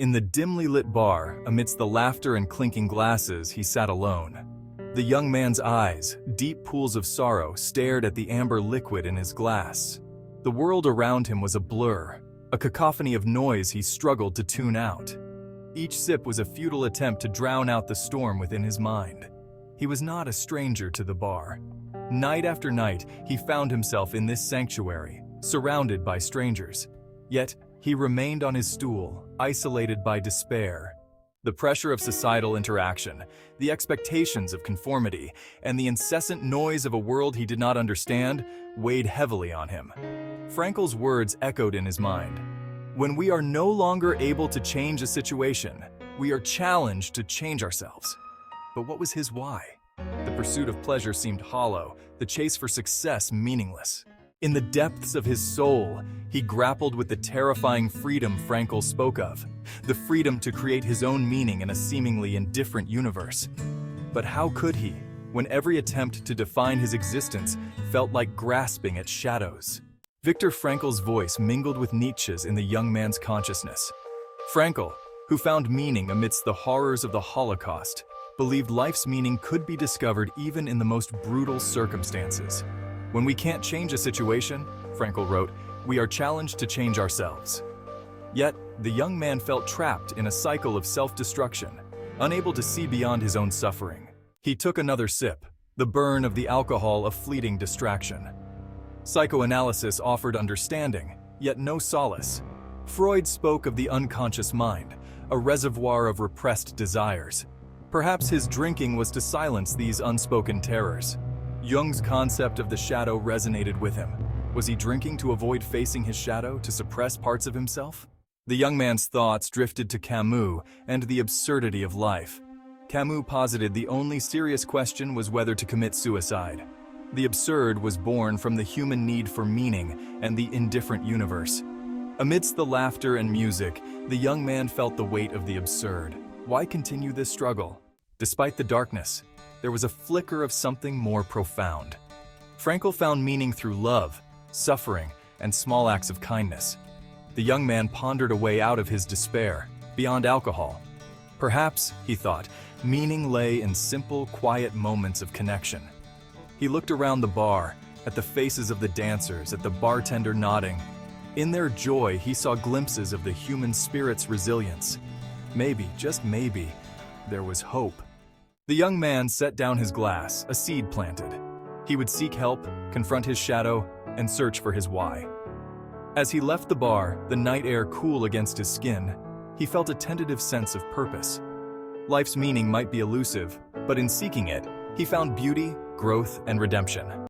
In the dimly lit bar, amidst the laughter and clinking glasses, he sat alone. The young man's eyes, deep pools of sorrow, stared at the amber liquid in his glass. The world around him was a blur, a cacophony of noise he struggled to tune out. Each sip was a futile attempt to drown out the storm within his mind. He was not a stranger to the bar. Night after night, he found himself in this sanctuary, surrounded by strangers. Yet, he remained on his stool, isolated by despair. The pressure of societal interaction, the expectations of conformity, and the incessant noise of a world he did not understand weighed heavily on him. Frankl's words echoed in his mind. When we are no longer able to change a situation, we are challenged to change ourselves. But what was his why? The pursuit of pleasure seemed hollow, the chase for success meaningless. In the depths of his soul, he grappled with the terrifying freedom Frankl spoke of, the freedom to create his own meaning in a seemingly indifferent universe. But how could he, when every attempt to define his existence felt like grasping at shadows? Viktor Frankl's voice mingled with Nietzsche's in the young man's consciousness. Frankl, who found meaning amidst the horrors of the Holocaust, believed life's meaning could be discovered even in the most brutal circumstances. When we can't change a situation, Frankl wrote, we are challenged to change ourselves. Yet, the young man felt trapped in a cycle of self-destruction, unable to see beyond his own suffering. He took another sip, the burn of the alcohol a fleeting distraction. Psychoanalysis offered understanding, yet no solace. Freud spoke of the unconscious mind, a reservoir of repressed desires. Perhaps his drinking was to silence these unspoken terrors. Jung's concept of the shadow resonated with him. Was he drinking to avoid facing his shadow, to suppress parts of himself? The young man's thoughts drifted to Camus and the absurdity of life. Camus posited the only serious question was whether to commit suicide. The absurd was born from the human need for meaning and the indifferent universe. Amidst the laughter and music, the young man felt the weight of the absurd. Why continue this struggle? Despite the darkness, there was a flicker of something more profound. Frankl found meaning through love, suffering, and small acts of kindness. The young man pondered a way out of his despair, beyond alcohol. Perhaps, he thought, meaning lay in simple, quiet moments of connection. He looked around the bar, at the faces of the dancers, at the bartender nodding. In their joy, he saw glimpses of the human spirit's resilience. Maybe, just maybe, there was hope. The young man set down his glass, a seed planted. He would seek help, confront his shadow, and search for his why. As he left the bar, the night air cool against his skin, he felt a tentative sense of purpose. Life's meaning might be elusive, but in seeking it, he found beauty, growth, and redemption.